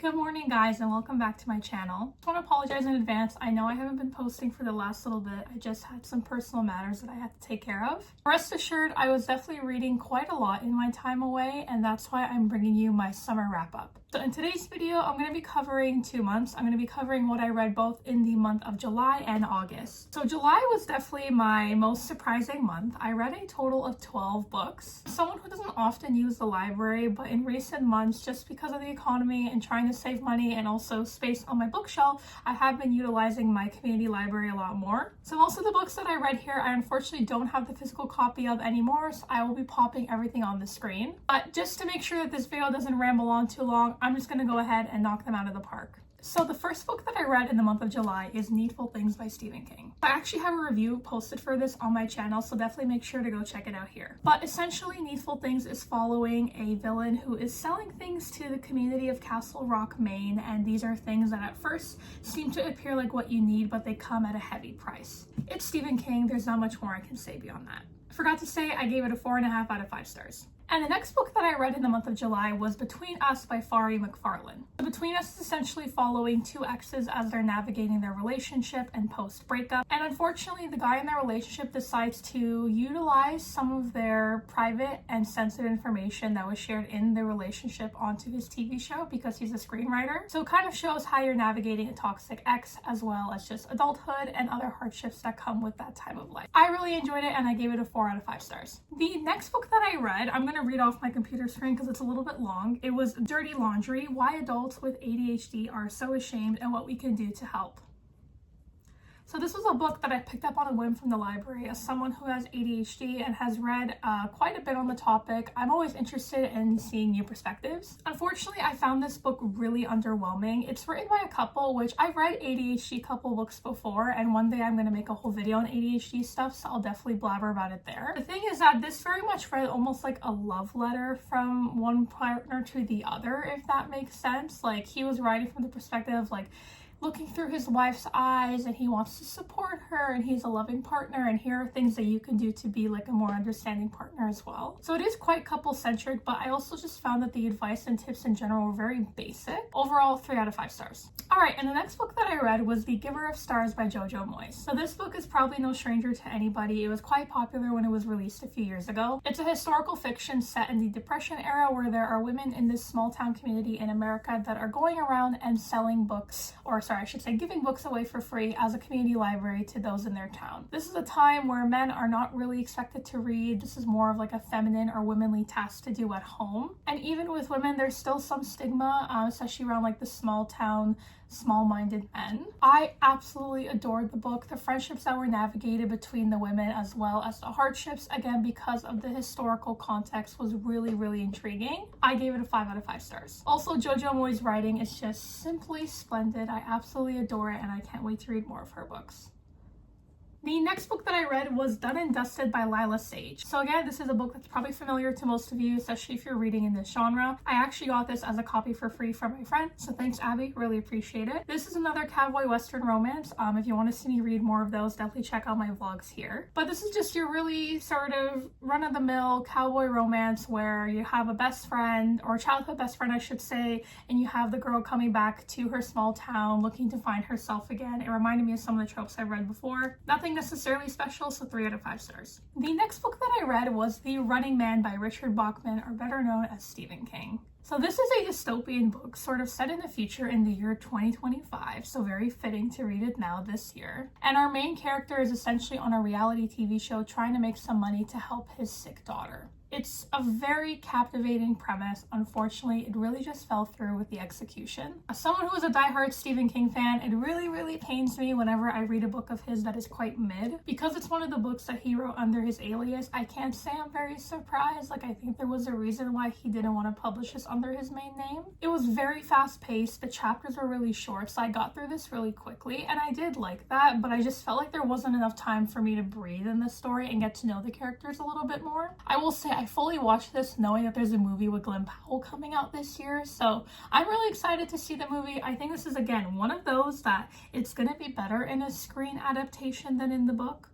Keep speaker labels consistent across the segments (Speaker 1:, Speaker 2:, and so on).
Speaker 1: Good morning, guys, and welcome back to my channel. I want to apologize in advance. I know I haven't been posting for the last little bit. I just had some personal matters that I had to take care of. Rest assured, I was definitely reading quite a lot in my time away, and that's why I'm bringing you my summer wrap-up. So in today's video, I'm going to be covering 2 months. I'm going to be covering what I read both in the month of July and August. So July was definitely my most surprising month. I read a total of 12 books. Someone who doesn't often use the library, but in recent months, just because of the economy and trying to save money and also space on my bookshelf, I have been utilizing my community library a lot more. So most of the books that I read here, I unfortunately don't have the physical copy of anymore, so I will be popping everything on the screen. But just to make sure that this video doesn't ramble on too long, I'm just going to go ahead and knock them out of the park. So the first book that I read in the month of July is Needful Things by Stephen King. I actually have a review posted for this on my channel, so definitely make sure to go check it out here. But essentially, Needful Things is following a villain who is selling things to the community of Castle Rock, Maine, and these are things that at first seem to appear like what you need, but they come at a heavy price. It's Stephen King, there's not much more I can say beyond that. I forgot to say I gave it a 4.5 out of 5 stars. And the next book that I read in the month of July was Between Us by Fari McFarlane. Between Us is essentially following two exes as they're navigating their relationship and post-breakup. And unfortunately, the guy in their relationship decides to utilize some of their private and sensitive information that was shared in the relationship onto his TV show because he's a screenwriter. So it kind of shows how you're navigating a toxic ex as well as just adulthood and other hardships that come with that time of life. I really enjoyed it and I gave it a 4 out of 5 stars. The next book that I read, I'm going to read off my computer screen because it's a little bit long. It was Dirty Laundry: Why Adults with ADHD Are So Ashamed and What We Can Do to Help. So this was a book that I picked up on a whim from the library as someone who has ADHD and has read quite a bit on the topic. I'm always interested in seeing new perspectives. Unfortunately, I found this book really underwhelming. It's written by a couple, which I've read ADHD couple books before, and one day I'm going to make a whole video on ADHD stuff, so I'll definitely blabber about it there. The thing is that this very much read almost like a love letter from one partner to the other, if that makes sense. Like, he was writing from the perspective of like looking through his wife's eyes and he wants to support her and he's a loving partner, and here are things that you can do to be like a more understanding partner as well. So it is quite couple centric, but I also just found that the advice and tips in general were very basic. Overall, 3 out of 5 stars. Alright, and the next book that I read was The Giver of Stars by Jojo Moyes. So this book is probably no stranger to anybody. It was quite popular when it was released a few years ago. It's a historical fiction set in the Depression era where there are women in this small town community in America that are going around and selling books, or sorry, I should say giving books away for free as a community library to those in their town. This is a time where men are not really expected to read. This is more of like a feminine or womanly task to do at home. And even with women, there's still some stigma, especially around like the small town, small-minded men. I absolutely adored the book. The friendships that were navigated between the women as well as the hardships, again, because of the historical context, was really, really intriguing. I gave it a 5 out of 5 stars. Also, Jojo Moyes' writing is just simply splendid. I absolutely adore it and I can't wait to read more of her books. The next book that I read was Done and Dusted by Lila Sage. So again, this is a book that's probably familiar to most of you, especially if you're reading in this genre. I actually got this as a copy for free from my friend, so thanks Abby, really appreciate it. This is another cowboy western romance. If you want to see me read more of those, definitely check out my vlogs here. But this is just your really sort of run-of-the-mill cowboy romance where you have a best friend, or childhood best friend I should say, and you have the girl coming back to her small town looking to find herself again. It reminded me of some of the tropes I've read before. Nothing necessarily special, so 3 out of 5 stars. The next book that I read was The Running Man by Richard Bachman, or better known as Stephen King. So this is a dystopian book sort of set in the future in the year 2025, so very fitting to read it now this year. And our main character is essentially on a reality TV show trying to make some money to help his sick daughter. It's a very captivating premise. Unfortunately, it really just fell through with the execution. As someone who is a diehard Stephen King fan, it really pains me whenever I read a book of his that is quite mid. Because it's one of the books that he wrote under his alias, I can't say I'm very surprised. Like, I think there was a reason why he didn't want to publish this under his main name. It was very fast paced. The chapters were really short, so I got through this really quickly, and I did like that, but I just felt like there wasn't enough time for me to breathe in this story and get to know the characters a little bit more. I will say I fully watched this knowing that there's a movie with Glenn Powell coming out this year, so I'm really excited to see the movie. I think this is, again, one of those that it's gonna be better in a screen adaptation than in the book,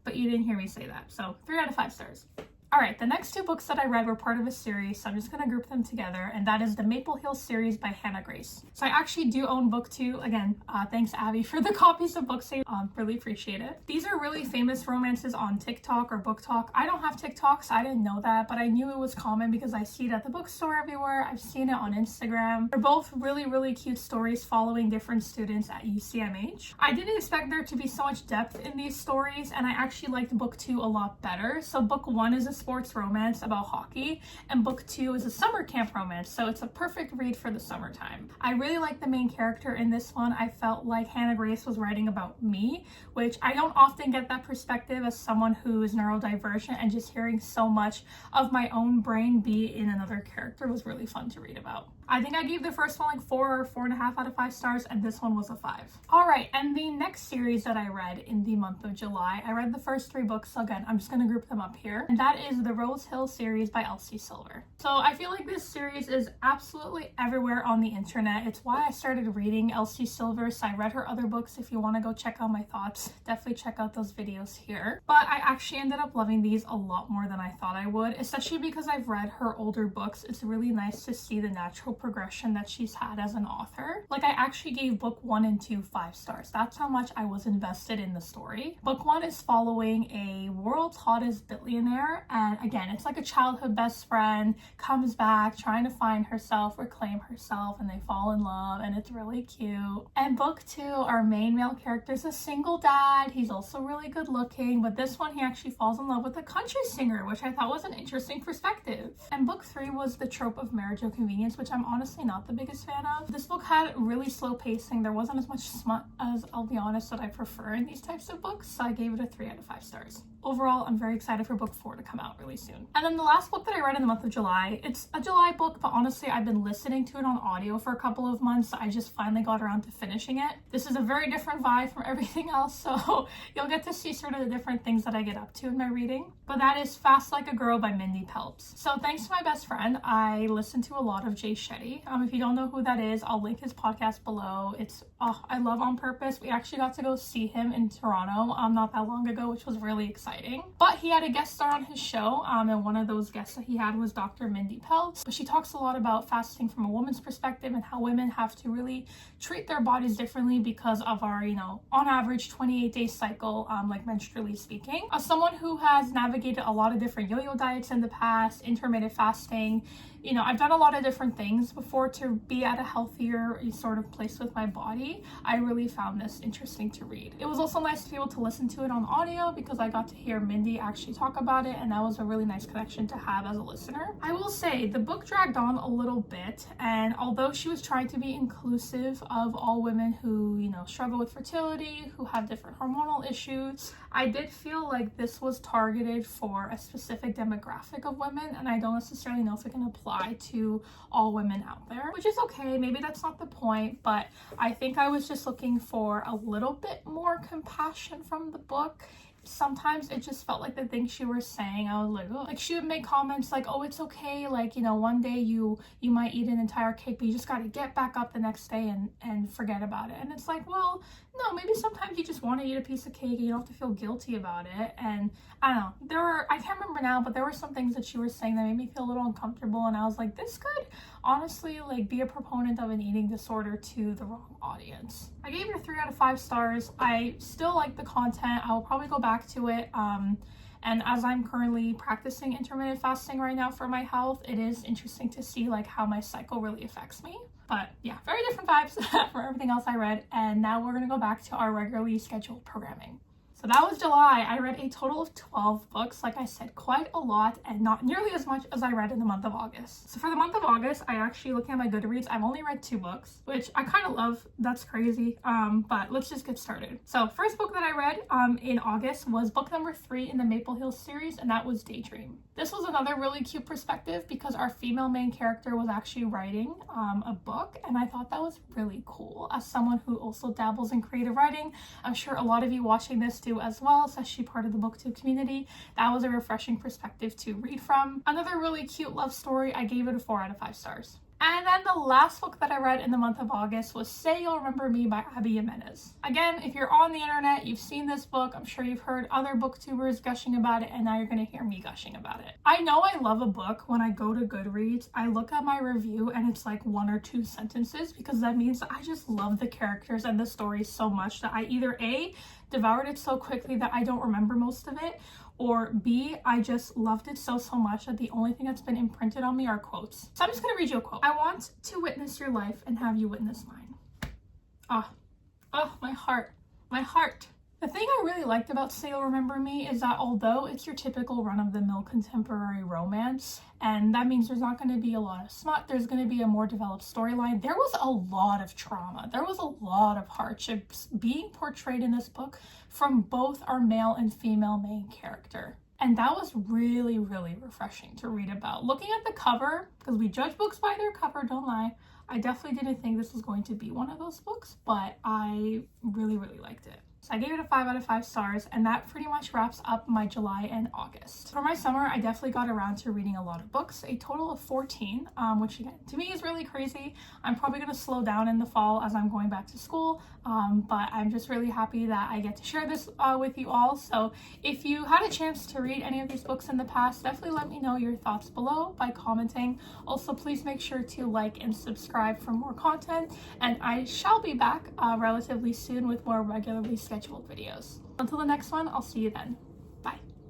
Speaker 1: but you didn't hear me say that, so 3 out of 5 stars. Alright, the next two books that I read were part of a series, so I'm just going to group them together, and that is the Maple Hill series by Hannah Grace. So I actually do own BookTok. Again, thanks Abby for the copies of BookSave. Really appreciate it. These are really famous romances on TikTok or BookTok. I don't have TikTok, so I didn't know that, but I knew it was common because I see it at the bookstore everywhere. I've seen it on Instagram. They're both really cute stories following different students at UCMH. I didn't expect there to be so much depth in these stories, and I actually liked book 2 a lot better. So book 1 is a sports romance about hockey, and book 2 is a summer camp romance, so it's a perfect read for the summertime. I really like the main character in this one. I felt like Hannah Grace was writing about me, which I don't often get that perspective as someone who is neurodivergent, and just hearing so much of my own brain be in another character was really fun to read about. I think I gave the first one like 4 or 4.5 out of 5 stars, and this one was a 5. Alright, and the next series that I read in the month of July, I read the first 3 books, so again, I'm just going to group them up here, and that is the Rose Hill series by Elsie Silver. So I feel like this series is absolutely everywhere on the internet. It's why I started reading Elsie Silver, so I read her other books. If you want to go check out my thoughts, definitely check out those videos here. But I actually ended up loving these a lot more than I thought I would, especially because I've read her older books. It's really nice to see the natural progression that she's had as an author. Like, I actually gave book 1 and 2 5 stars. That's how much I was invested in the story. Book 1 is following a world's hottest billionaire, and again, it's like a childhood best friend comes back trying to find herself, reclaim herself, and they fall in love, and it's really cute. And book 2, our main male character is a single dad. He's also really good looking, but this one he actually falls in love with a country singer, which I thought was an interesting perspective. And book 3 was the trope of marriage of convenience, which I'm honestly not the biggest fan of. This book had really slow pacing. There wasn't as much smut as, I'll be honest, that I prefer in these types of books, so I gave it a 3 out of 5 stars. Overall, I'm very excited for book 4 to come out really soon. And then the last book that I read in the month of July, it's a July book, but honestly, I've been listening to it on audio for a couple of months, so I just finally got around to finishing it. This is a very different vibe from everything else, so you'll get to see sort of the different things that I get up to in my reading. But that is Fast Like a Girl by Mindy Pelz. So thanks to my best friend, I listened to a lot of Jay Shetty. If you don't know who that is, I'll link his podcast below. It's I love On Purpose. We actually got to go see him in Toronto not that long ago, which was really exciting. But he had a guest star on his show, and one of those guests that he had was Dr. Mindy Pelz. But she talks a lot about fasting from a woman's perspective and how women have to really treat their bodies differently because of our, on average 28-day cycle, like menstrually speaking. As someone who has navigated a lot of different yo-yo diets in the past, intermittent fasting, I've done a lot of different things before to be at a healthier sort of place with my body. I really found this interesting to read. It was also nice to be able to listen to it on audio because I got to hear Mindy actually talk about it, and that was a really nice connection to have as a listener. I will say the book dragged on a little bit, and although she was trying to be inclusive of all women who, struggle with fertility, who have different hormonal issues, I did feel like this was targeted for a specific demographic of women, and I don't necessarily know if it can apply to all women out there, which is okay. Maybe that's not the point, but I think I was just looking for a little bit more compassion from the book. Sometimes it just felt like the things she was saying, I was like, oh, like she would make comments like, oh, it's okay, like, one day you might eat an entire cake, but you just got to get back up the next day and forget about it. And it's like, well, no, maybe sometimes you just want to eat a piece of cake and you don't have to feel guilty about it. And I don't know, I can't remember now, but there were some things that she was saying that made me feel a little uncomfortable, and I was like, this could honestly be a proponent of an eating disorder to the wrong audience. I gave it a 3 out of 5 stars. I still like the content. I will probably go back to it. And as I'm currently practicing intermittent fasting right now for my health, it is interesting to see how my cycle really affects me. But yeah, very different vibes from everything else I read. And now we're gonna go back to our regularly scheduled programming. So that was July. I read a total of 12 books, like I said, quite a lot, and not nearly as much as I read in the month of August. So for the month of August, I actually, looking at my Goodreads, I've only read 2 books, which I kind of love. That's crazy. But let's just get started. So first book that I read in August was book number 3 in the Maple Hill series, and that was Daydream. This was another really cute perspective because our female main character was actually writing a book, and I thought that was really cool. As someone who also dabbles in creative writing, I'm sure a lot of you watching this do as well, especially part of the BookTok community. That was a refreshing perspective to read from. Another really cute love story. I gave it a 4 out of 5 stars. And then the last book that I read in the month of August was Say You'll Remember Me by Abby Jimenez. Again, if you're on the internet, you've seen this book. I'm sure you've heard other booktubers gushing about it, and now you're going to hear me gushing about it. I know I love a book when I go to Goodreads. I look at my review and it's like 1 or 2 sentences, because that means that I just love the characters and the story so much that I either A, devoured it so quickly that I don't remember most of it, or B, I just loved it so much that the only thing that's been imprinted on me are quotes. So I'm just gonna read you a quote. I want to witness your life and have you witness mine. My heart, my heart. The thing I really liked about Say You'll Remember Me is that although it's your typical run-of-the-mill contemporary romance, and that means there's not going to be a lot of smut, there's going to be a more developed storyline, there was a lot of trauma. There was a lot of hardships being portrayed in this book from both our male and female main character. And that was really, really refreshing to read about. Looking at the cover, because we judge books by their cover, don't lie, I definitely didn't think this was going to be one of those books, but I really, really liked it. So I gave it a 5 out of 5 stars, and that pretty much wraps up my July and August. For my summer, I definitely got around to reading a lot of books, a total of 14, which again, to me is really crazy. I'm probably going to slow down in the fall as I'm going back to school, but I'm just really happy that I get to share this with you all. So if you had a chance to read any of these books in the past, definitely let me know your thoughts below by commenting. Also, please make sure to like and subscribe for more content, and I shall be back relatively soon with more regularly scheduled videos. Until the next one, I'll see you then.